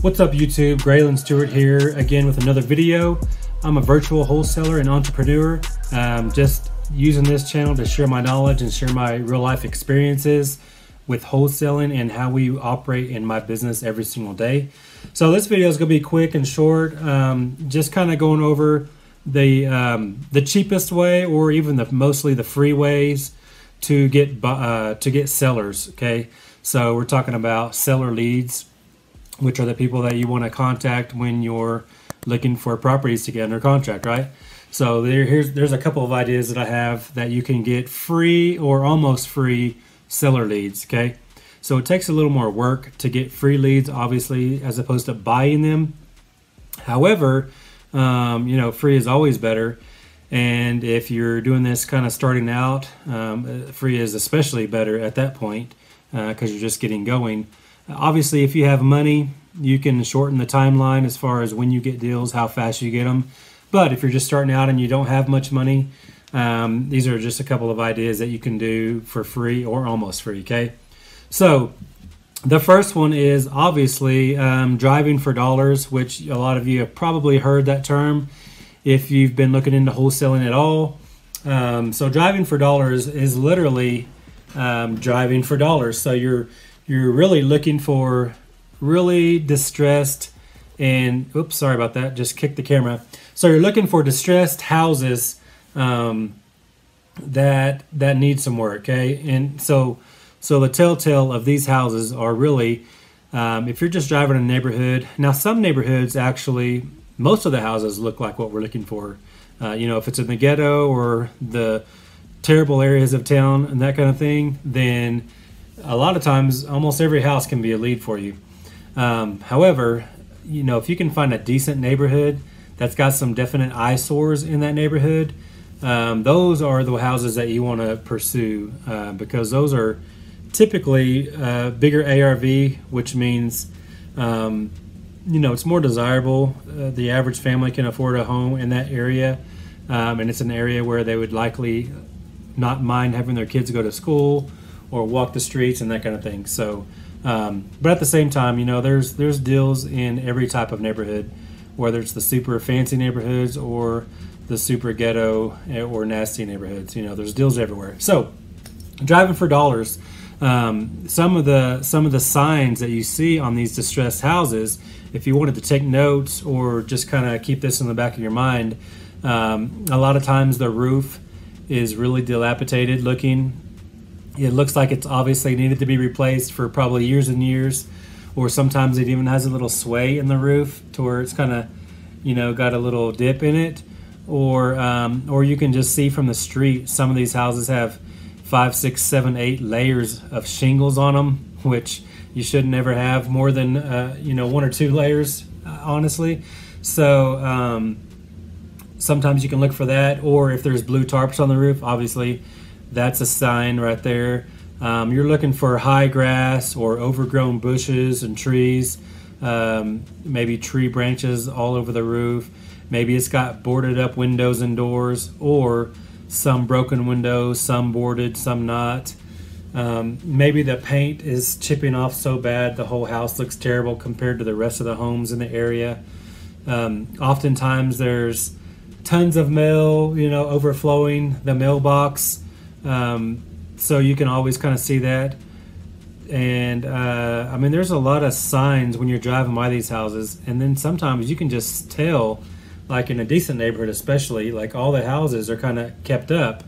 What's up YouTube, Graylan Stewart here again with another video. I'm a virtual wholesaler and entrepreneur, just using this channel to share my knowledge and share my real life experiences with wholesaling and how we operate in my business every single day. So this video is going to be quick and short, just kind of going over the cheapest way or even mostly the free ways to get sellers. Okay, so we're talking about seller leads, which are the people that you want to contact when you're looking for properties to get under contract, right? So there's a couple of ideas that I have that you can get free or almost free seller leads, okay? So it takes a little more work to get free leads, obviously, as opposed to buying them. However, free is always better. And if you're doing this kind of starting out, free is especially better at that point because you're just getting going. Obviously, if you have money, you can shorten the timeline as far as when you get deals, how fast you get them. But if you're just starting out and you don't have much money, these are just a couple of ideas that you can do for free or almost free, okay? So the first one is obviously driving for dollars, which a lot of you have probably heard that term if you've been looking into wholesaling at all. So driving for dollars is literally driving for dollars. So you're really looking for really distressed and, oops, sorry about that, just kicked the camera. So you're looking for distressed houses that need some work, okay? And so the telltale of these houses are really, if you're just driving a neighborhood, now some neighborhoods actually, most of the houses look like what we're looking for. If it's in the ghetto or the terrible areas of town and that kind of thing, then a lot of times, almost every house can be a lead for you. However, if you can find a decent neighborhood that's got some definite eyesores in that neighborhood, those are the houses that you want to pursue because those are typically bigger ARV, which means, it's more desirable. The average family can afford a home in that area, and it's an area where they would likely not mind having their kids go to school or walk the streets and that kind of thing. So, but at the same time, there's deals in every type of neighborhood, whether it's the super fancy neighborhoods or the super ghetto or nasty neighborhoods. There's deals everywhere. So, driving for dollars. Some of the signs that you see on these distressed houses, if you wanted to take notes or just kind of keep this in the back of your mind, a lot of times the roof is really dilapidated looking. It looks like it's obviously needed to be replaced for probably years and years, or sometimes it even has a little sway in the roof to where it's kind of, got a little dip in it, or you can just see from the street, some of these houses have 5, 6, 7, 8 layers of shingles on them, which you should never have more than 1 or 2 layers, honestly. So sometimes you can look for that, or if there's blue tarps on the roof, obviously that's a sign right there. You're looking for high grass or overgrown bushes and trees, maybe tree branches all over the roof. Maybe it's got boarded up windows and doors, or some broken windows, some boarded, some not. Maybe the paint is chipping off so bad the whole house looks terrible compared to the rest of the homes in the area. Oftentimes there's tons of mail, overflowing the mailbox. So you can always kind of see that. And there's a lot of signs when you're driving by these houses, and then sometimes you can just tell, like in a decent neighborhood especially, like all the houses are kind of kept up,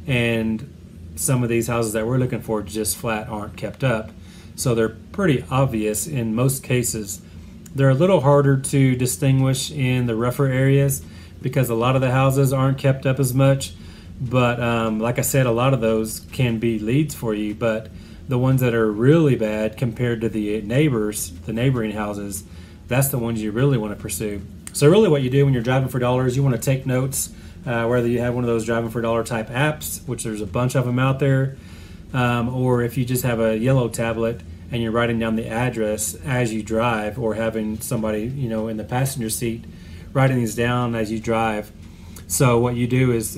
and some of these houses that we're looking for just flat aren't kept up. So they're pretty obvious in most cases. They're a little harder to distinguish in the rougher areas because a lot of the houses aren't kept up as much. But like I said, a lot of those can be leads for you. But the ones that are really bad compared to the neighbors, the neighboring houses, that's the ones you really want to pursue. So really what you do when you're driving for dollars, you want to take notes, whether you have one of those driving for dollar type apps, which there's a bunch of them out there, or if you just have a yellow tablet and you're writing down the address as you drive, or having somebody, in the passenger seat writing these down as you drive. So what you do is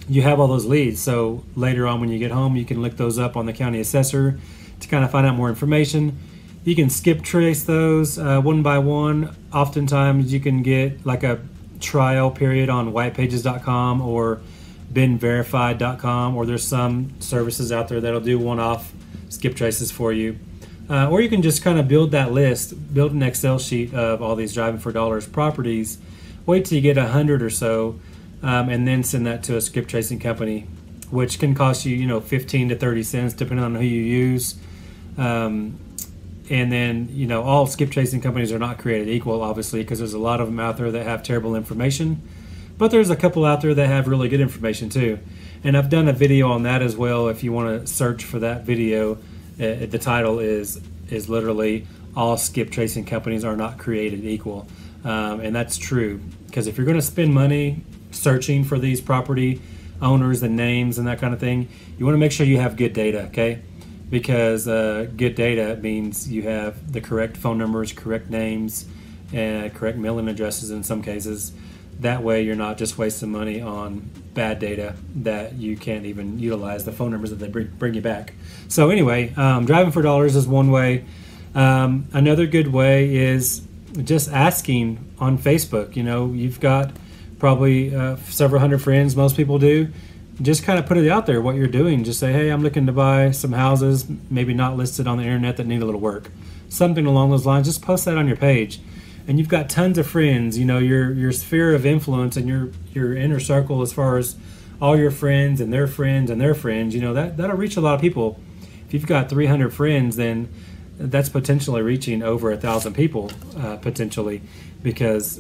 you have all those leads. So later on when you get home, you can look those up on the county assessor to kind of find out more information. You can skip trace those one by one. Oftentimes you can get like a trial period on whitepages.com or binverified.com, or there's some services out there that'll do one-off skip traces for you. Or you can just kind of build that list, build an Excel sheet of all these driving for dollars properties, wait till you get 100 or so, and then send that to a skip tracing company, which can cost you, 15 to 30 cents depending on who you use. And then, all skip tracing companies are not created equal, obviously, because there's a lot of them out there that have terrible information. But there's a couple out there that have really good information too. And I've done a video on that as well. If you want to search for that video, the title is literally all skip tracing companies are not created equal. And that's true, because if you're going to spend money searching for these property owners and names and that kind of thing, you want to make sure you have good data, okay? Because good data means you have the correct phone numbers, correct names, and correct mailing addresses in some cases. That way you're not just wasting money on bad data that you can't even utilize the phone numbers that they bring you back. So anyway, driving for dollars is one way. Another good way is just asking on Facebook. You've got probably several hundred friends, most people do. Just kind of put it out there what you're doing. Just say, hey, I'm looking to buy some houses, maybe not listed on the internet, that need a little work. Something along those lines. Just post that on your page. And you've got tons of friends. Your sphere of influence and your inner circle, as far as all your friends and their friends and their friends, that'll reach a lot of people. If you've got 300 friends, then that's potentially reaching over 1,000 people, potentially, because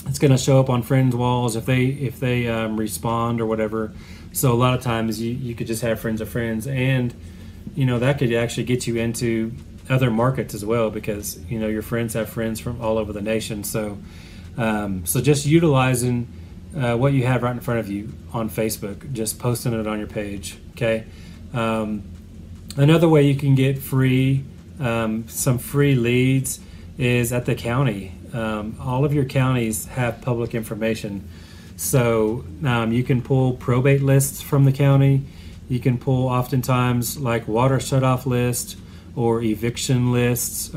it's going to show up on friends' walls if they respond or whatever. So a lot of times you could just have friends of friends, and that could actually get you into other markets as well, because your friends have friends from all over the nation. So just utilizing what you have right in front of you on Facebook, just posting it on your page. Okay. Another way you can get some free leads is at the county. All of your counties have public information. So you can pull probate lists from the county. You can pull oftentimes like water shutoff lists or eviction lists,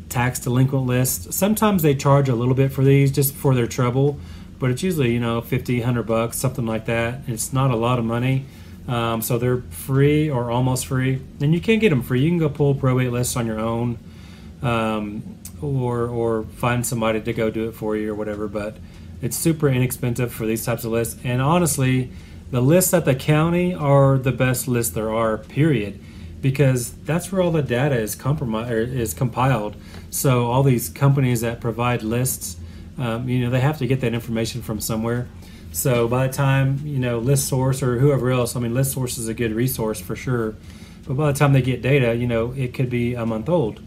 tax delinquent lists. Sometimes they charge a little bit for these just for their trouble, but it's usually, $50, $100, something like that. It's not a lot of money. So they're free or almost free. And you can get them free. You can go pull probate lists on your own, or find somebody to go do it for you or whatever, but it's super inexpensive for these types of lists. And honestly, the lists at the county are the best lists there are, period, because that's where all the data is compiled. So all these companies that provide lists, they have to get that information from somewhere. So by the time, ListSource or whoever else, ListSource is a good resource for sure, but by the time they get data, it could be a month old.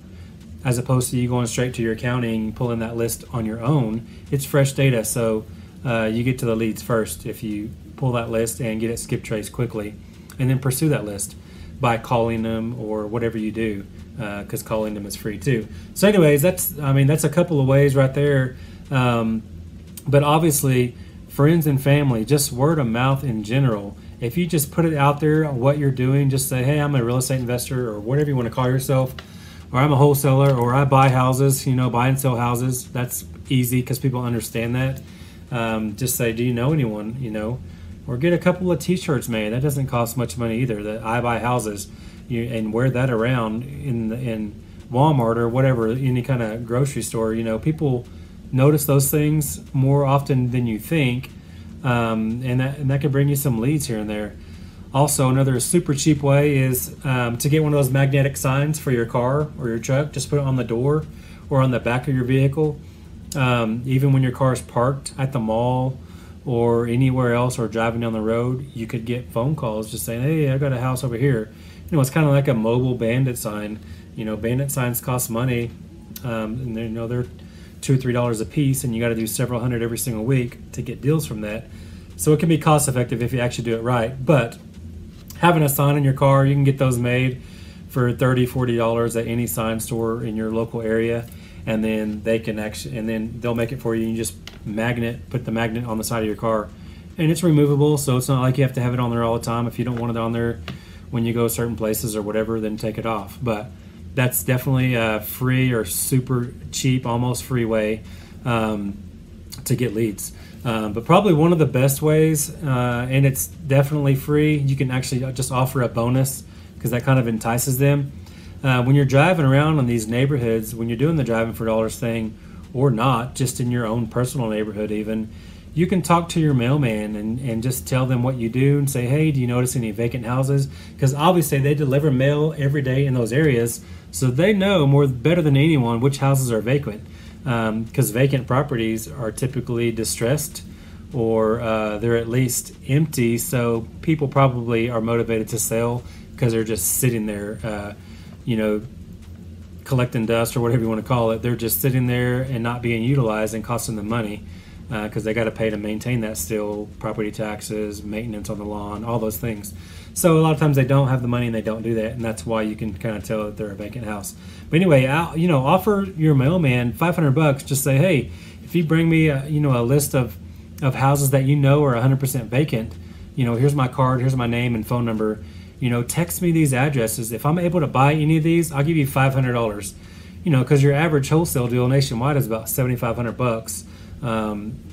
As opposed to you going straight to your county and pulling that list on your own. It's fresh data, so you get to the leads first if you pull that list and get it skip traced quickly, and then pursue that list by calling them or whatever you do, because calling them is free too. So anyways, that's a couple of ways right there. But obviously, friends and family, just word of mouth in general. If you just put it out there on what you're doing, just say, hey, I'm a real estate investor, or whatever you want to call yourself, or I'm a wholesaler, or I buy houses, buy and sell houses. That's easy because people understand that. Just say, do you know anyone, or get a couple of t-shirts made. That doesn't cost much money either, that I buy houses, and wear that around in Walmart or whatever, any kind of grocery store. People notice those things more often than you think, and that can bring you some leads here and there. Also, another super cheap way is to get one of those magnetic signs for your car or your truck. Just put it on the door or on the back of your vehicle. Even when your car is parked at the mall or anywhere else, or driving down the road, you could get phone calls just saying, hey, I got a house over here. It's kind of like a mobile bandit sign. Bandit signs cost money, and they're $2 or $3 a piece, and you got to do several hundred every single week to get deals from that. So it can be cost effective if you actually do it right. But having a sign in your car, you can get those made for $30, $40 at any sign store in your local area, and then they'll make it for you. You just put the magnet on the side of your car, and it's removable, so it's not like you have to have it on there all the time. If you don't want it on there when you go certain places or whatever, then take it off. But that's definitely a free or super cheap, almost free way to get leads. But probably one of the best ways, and it's definitely free, you can actually just offer a bonus because that kind of entices them. When you're driving around in these neighborhoods, when you're doing the driving for dollars thing or not, just in your own personal neighborhood even, you can talk to your mailman and just tell them what you do and say, hey, do you notice any vacant houses? Because obviously they deliver mail every day in those areas, so they know better than anyone which houses are vacant. Because vacant properties are typically distressed or they're at least empty, so people probably are motivated to sell because they're just sitting there, collecting dust or whatever you want to call it. They're just sitting there and not being utilized and costing them money because they got to pay to maintain that still, property taxes, maintenance on the lawn, all those things. So a lot of times they don't have the money and they don't do that, and that's why you can kind of tell that they're a vacant house. But anyway, offer your mailman $500. Just say, hey, if you bring me a list of houses that you know are 100% vacant, here's my card, here's my name and phone number. Text me these addresses. If I'm able to buy any of these, I'll give you $500. Because your average wholesale deal nationwide is about $7,500.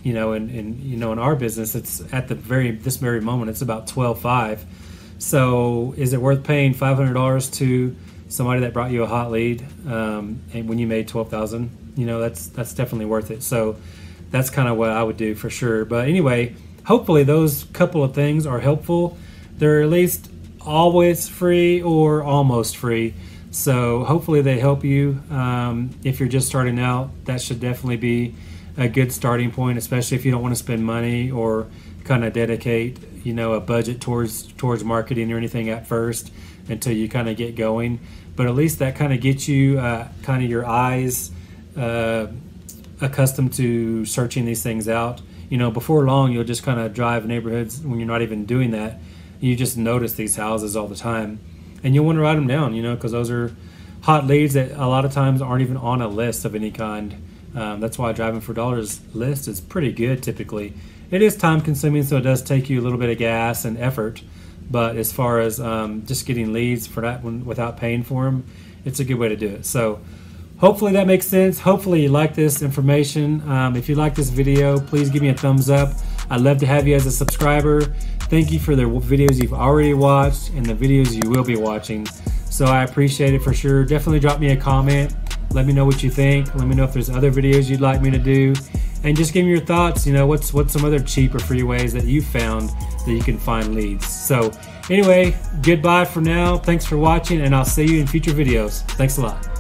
In our business, it's at this very moment, it's about $12,500. So is it worth paying $500 to somebody that brought you a hot lead and when you made $12,000? That's definitely worth it. So that's kind of what I would do for sure. But anyway, hopefully those couple of things are helpful. They're at least always free or almost free. So hopefully they help you. If you're just starting out, that should definitely be a good starting point, especially if you don't want to spend money or kind of dedicate a budget towards marketing or anything at first until you kind of get going. But at least that kind of gets you kind of your eyes accustomed to searching these things out. Before long you'll just kind of drive neighborhoods when you're not even doing that. You just notice these houses all the time and you'll want to write them down, because those are hot leads that a lot of times aren't even on a list of any kind. That's why driving for dollars list is pretty good typically. It is time consuming, so it does take you a little bit of gas and effort, but as far as just getting leads for that one without paying for them, it's a good way to do it. So hopefully that makes sense. Hopefully you like this information. If you like this video, please give me a thumbs up. I'd love to have you as a subscriber. Thank you for the videos you've already watched and the videos you will be watching. So I appreciate it for sure. Definitely drop me a comment. Let me know what you think. Let me know if there's other videos you'd like me to do. And just give me your thoughts. What's some other cheap or free ways that you found that you can find leads. So anyway, goodbye for now. Thanks for watching, and I'll see you in future videos. Thanks a lot.